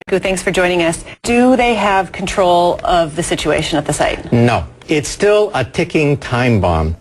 Thanks for joining us. Do they have control of the situation at the site? No. It's still a ticking time bomb.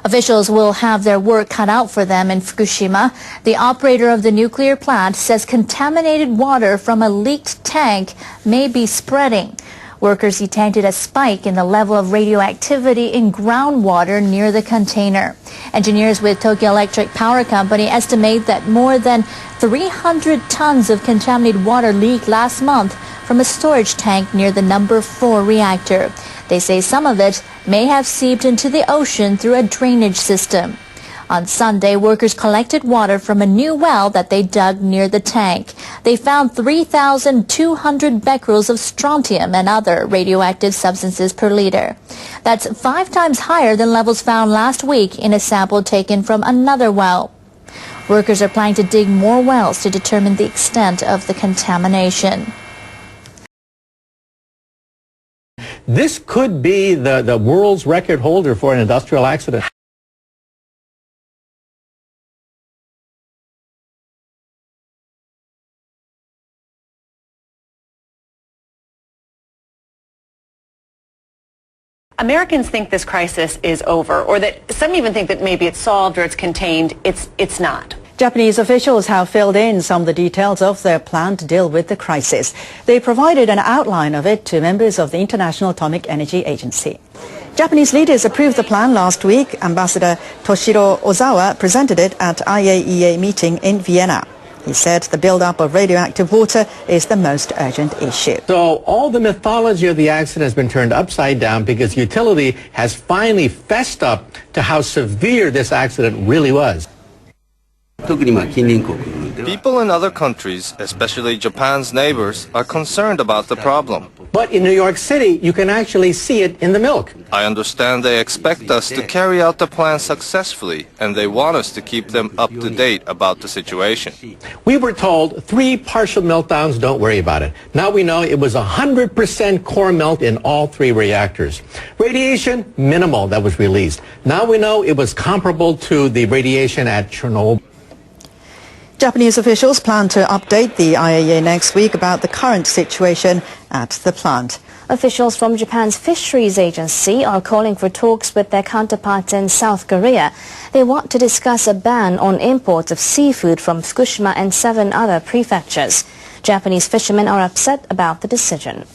Officials will have their work cut out for them in Fukushima. The operator of the nuclear plant says contaminated water from a leaked tank may be spreading. Workers detected a spike in the level of radioactivity in groundwater near the container. Engineers with Tokyo Electric Power Company estimate that more than 300 tons of contaminated water leaked last month from a storage tank near the number 4 reactor. They say some of it may have seeped into the ocean through a drainage system. On Sunday, workers collected water from a new well that they dug near the tank. They found 3,200 becquerels of strontium and other radioactive substances per liter. That's 5 times higher than levels found last week in a sample taken from another well. Workers are planning to dig more wells to determine the extent of the contamination. This could be the world's record holder for an industrial accident. Americans think this crisis is over, or that some even think that maybe it's solved or it's contained. It's not. Japanese officials have filled in some of the details of their plan to deal with the crisis. They provided an outline of it to members of the International Atomic Energy Agency. Japanese leaders approved the plan last week. Ambassador Toshiro Ozawa presented it at IAEA meeting in Vienna. He said the build-up of radioactive water is the most urgent issue. So all the mythology of the accident has been turned upside down because utility has finally fessed up to how severe this accident really was. People in other countries, especially Japan's neighbors, are concerned about the problem. But in New York City, you can actually see it in the milk. I understand they expect us to carry out the plan successfully, and they want us to keep them up to date about the situation. We were told 3 partial meltdowns, don't worry about it. Now we know it was 100% core melt in all 3 reactors. Radiation, minimal that was released. Now we know it was comparable to the radiation at Chernobyl. Japanese officials plan to update the IAEA next week about the current situation at the plant. Officials from Japan's fisheries agency are calling for talks with their counterparts in South Korea. They want to discuss a ban on imports of seafood from Fukushima and 7 other prefectures. Japanese fishermen are upset about the decision.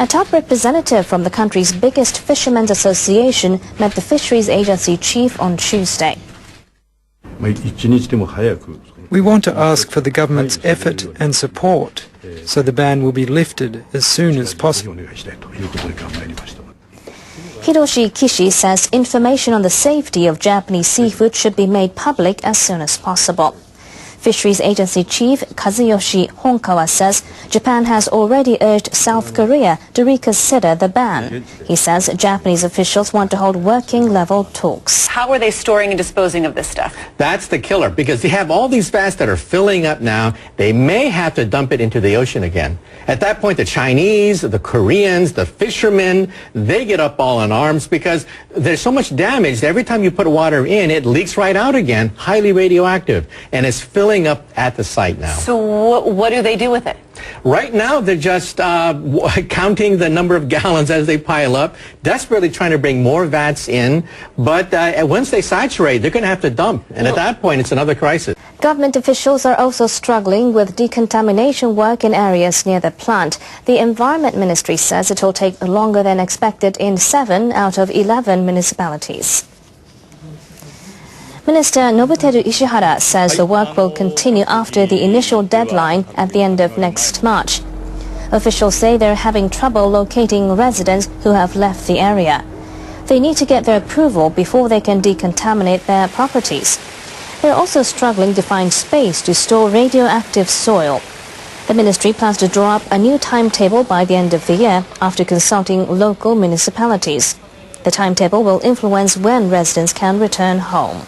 A top representative from the country's biggest fishermen's association met the fisheries agency chief on Tuesday. We want to ask for the government's effort and support so the ban will be lifted as soon as possible. Hiroshi Kishi says information on the safety of Japanese seafood should be made public as soon as possible. Fisheries Agency Chief Kazuyoshi Honkawa says Japan has already urged South Korea to reconsider the ban. He says Japanese officials want to hold working-level talks. How are they storing and disposing of this stuff? That's the killer, because they have all these vats that are filling up now. They may have to dump it into the ocean again. At that point, the Chinese, the Koreans, the fishermen, they get up all in arms because there's so much damage. Every time you put water in, it leaks right out again, highly radioactive, and it's filling up at the site now. So what do they do with it? Right now, they're just counting the number of gallons as they pile up, desperately trying to bring more vats in. But once they saturate, they're going to have to dump. And at that point, it's another crisis. Government officials are also struggling with decontamination work in areas near the plant. The Environment Ministry says it will take longer than expected in 7 out of 11 municipalities. Minister Nobuteru Ishihara says the work will continue after the initial deadline at the end of next March. Officials say they're having trouble locating residents who have left the area. They need to get their approval before they can decontaminate their properties. They're also struggling to find space to store radioactive soil. The ministry plans to draw up a new timetable by the end of the year after consulting local municipalities. The timetable will influence when residents can return home.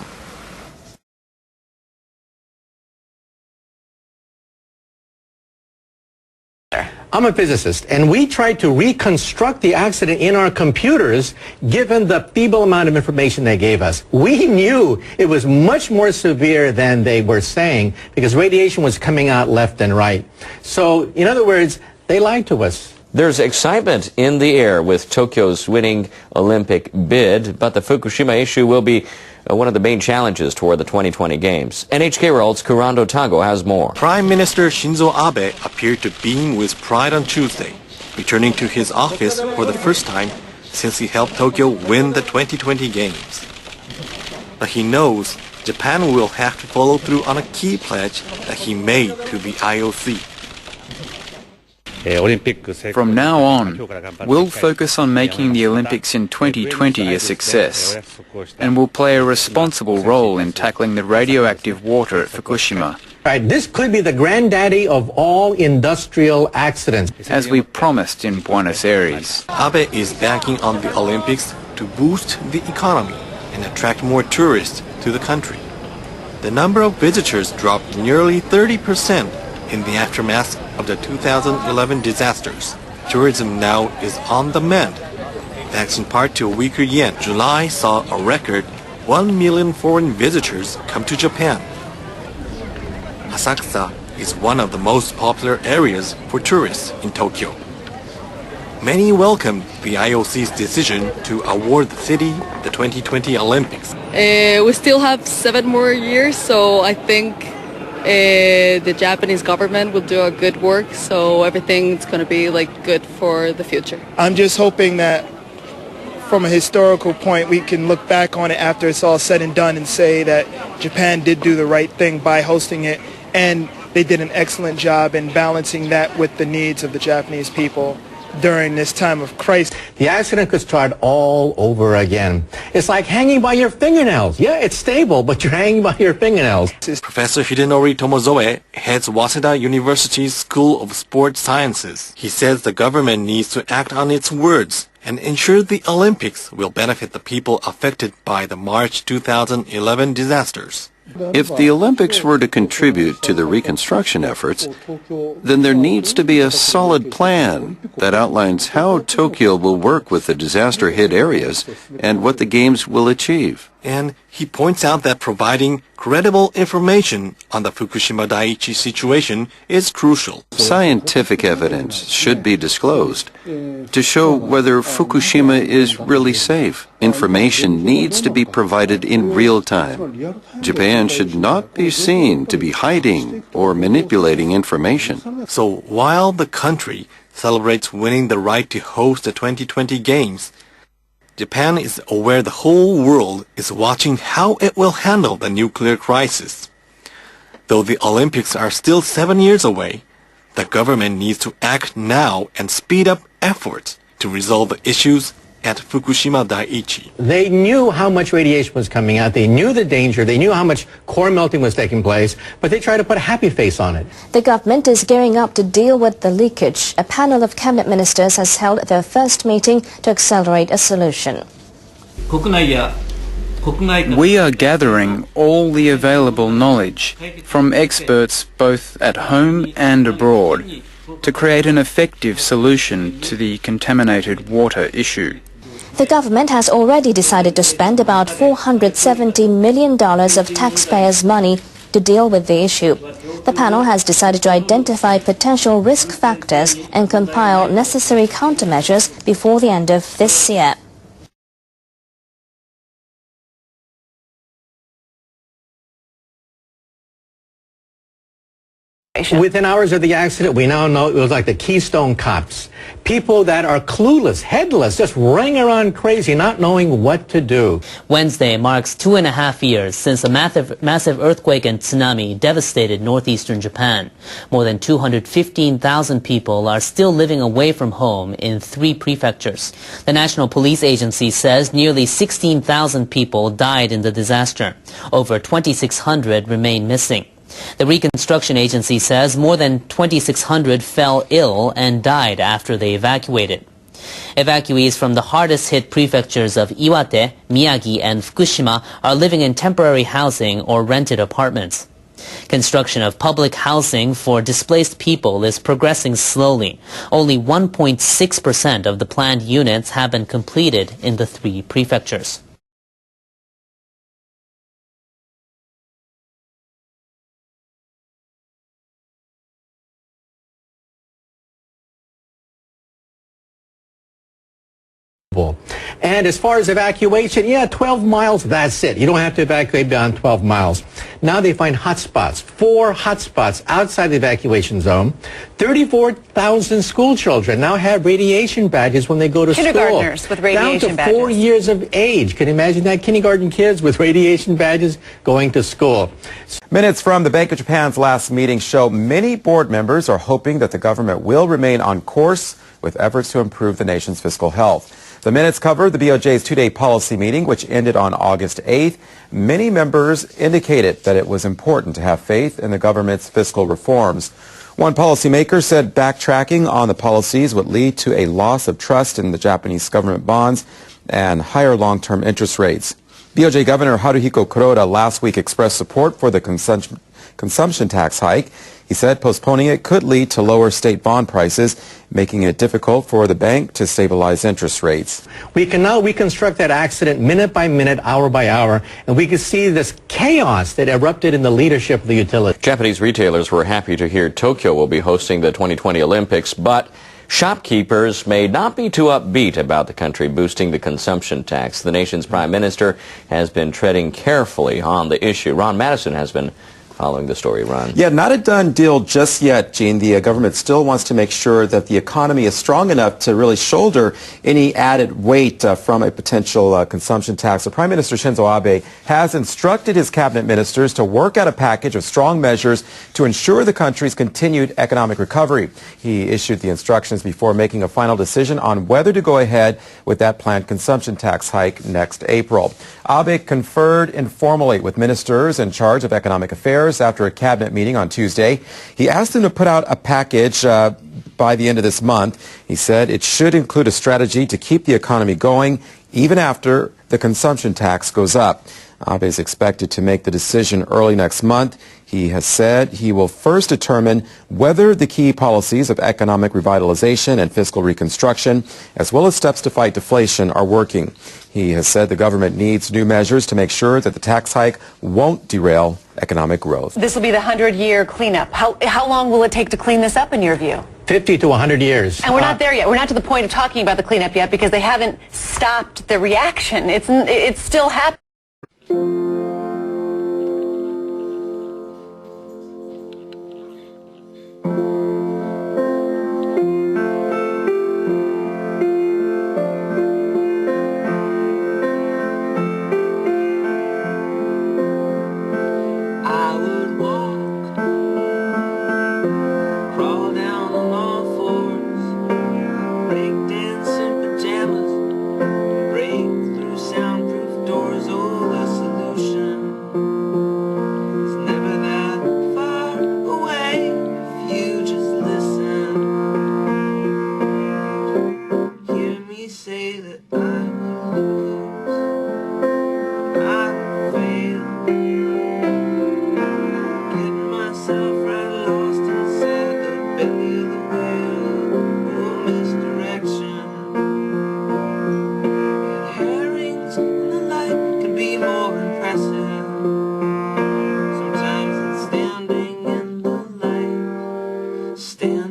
I'm a physicist, and we tried to reconstruct the accident in our computers given the feeble amount of information they gave us. We knew it was much more severe than they were saying because radiation was coming out left and right. So, in other words, they lied to us. There's excitement in the air with Tokyo's winning Olympic bid, but the Fukushima issue will be one of the main challenges toward the 2020 Games. NHK World's Kurando Tago has more. Prime Minister Shinzo Abe appeared to beam with pride on Tuesday, returning to his office for the first time since he helped Tokyo win the 2020 Games. But he knows Japan will have to follow through on a key pledge that he made to the IOC. From now on, we'll focus on making the Olympics in 2020 a success, and will play a responsible role in tackling the radioactive water at Fukushima. Right, this could be the granddaddy of all industrial accidents. As we promised in Buenos Aires. Abe is banking on the Olympics to boost the economy and attract more tourists to the country. The number of visitors dropped nearly 30% in the aftermath of the 2011 disasters. Tourism now is on the mend, thanks in part to a weaker yen. July saw a record 1 million foreign visitors come to Japan. Asakusa is one of the most popular areas for tourists in Tokyo. Many welcomed the IOC's decision to award the city the 2020 Olympics. We still have 7 more years, so I think the Japanese government will do a good work, so everything's going to be good for the future. I'm just hoping that from a historical point we can look back on it after it's all said and done and say that Japan did do the right thing by hosting it, and they did an excellent job in balancing that with the needs of the Japanese people during this time of crisis. The accident could start all over again. It's like hanging by your fingernails. Yeah, it's stable, but you're hanging by your fingernails. Professor Hidenori Tomozoe heads Waseda University's School of Sports Sciences. He says the government needs to act on its words and ensure the Olympics will benefit the people affected by the March 2011 disasters. If the Olympics were to contribute to the reconstruction efforts, then there needs to be a solid plan that outlines how Tokyo will work with the disaster-hit areas and what the Games will achieve. And he points out that providing credible information on the Fukushima Daiichi situation is crucial. Scientific evidence should be disclosed to show whether Fukushima is really safe. Information needs to be provided in real time. Japan should not be seen to be hiding or manipulating information. So while the country celebrates winning the right to host the 2020 Games, Japan is aware the whole world is watching how it will handle the nuclear crisis. Though the Olympics are still 7 years away, the government needs to act now and speed up efforts to resolve the issues at Fukushima Daiichi. They knew how much radiation was coming out. They knew the danger. They knew how much core melting was taking place, but they tried to put a happy face on it. The government is gearing up to deal with the leakage. A panel of cabinet ministers has held their first meeting to accelerate a solution. We are gathering all the available knowledge from experts both at home and abroad to create an effective solution to the contaminated water issue. The government has already decided to spend about $470 million of taxpayers' money to deal with the issue. The panel has decided to identify potential risk factors and compile necessary countermeasures before the end of this year. Within hours of the accident, we now know it was like the Keystone Cops. People that are clueless, headless, just running around crazy, not knowing what to do. Wednesday marks 2.5 years since a massive earthquake and tsunami devastated northeastern Japan. More than 215,000 people are still living away from home in 3 prefectures. The National Police Agency says nearly 16,000 people died in the disaster. Over 2,600 remain missing. The Reconstruction Agency says more than 2,600 fell ill and died after they evacuated. Evacuees from the hardest-hit prefectures of Iwate, Miyagi, and Fukushima are living in temporary housing or rented apartments. Construction of public housing for displaced people is progressing slowly. Only 1.6% of the planned units have been completed in the 3 prefectures. And as far as evacuation, 12 miles, that's it. You don't have to evacuate beyond 12 miles. Now they find hotspots, 4 hotspots outside the evacuation zone. 34,000 school children now have radiation badges when they go to school. Kindergartners with radiation badges. Down to 4 years of age. Can you imagine that? Kindergarten kids with radiation badges going to school. Minutes from the Bank of Japan's last meeting show many board members are hoping that the government will remain on course with efforts to improve the nation's fiscal health. The minutes cover the BOJ's 2-day policy meeting, which ended on August 8th. Many members indicated that it was important to have faith in the government's fiscal reforms. One policymaker said backtracking on the policies would lead to a loss of trust in the Japanese government bonds and higher long-term interest rates. BOJ Governor Haruhiko Kuroda last week expressed support for the consumption tax hike. He said postponing it could lead to lower state bond prices, making it difficult for the bank to stabilize interest rates. We can now reconstruct that accident minute by minute, hour by hour, and we can see this chaos that erupted in the leadership of the utility. Japanese retailers were happy to hear Tokyo will be hosting the 2020 Olympics, but shopkeepers may not be too upbeat about the country boosting the consumption tax. The nation's prime minister has been treading carefully on the issue. Ron Madison has been following the story. Ron. Yeah, not a done deal just yet, Gene. The government still wants to make sure that the economy is strong enough to really shoulder any added weight from a potential consumption tax. So Prime Minister Shinzo Abe has instructed his cabinet ministers to work out a package of strong measures to ensure the country's continued economic recovery. He issued the instructions before making a final decision on whether to go ahead with that planned consumption tax hike next April. Abe conferred informally with ministers in charge of economic affairs after a cabinet meeting on Tuesday. He asked them to put out a package by the end of this month. He said it should include a strategy to keep the economy going even after the consumption tax goes up. Abe is expected to make the decision early next month. He has said he will first determine whether the key policies of economic revitalization and fiscal reconstruction, as well as steps to fight deflation, are working. He has said the government needs new measures to make sure that the tax hike won't derail economic growth. This will be the 100-year cleanup. How long will it take to clean this up in your view? 50 to 100 years. And we're not there yet. We're not to the point of talking about the cleanup yet because they haven't stopped the reaction. It's still happening. Stand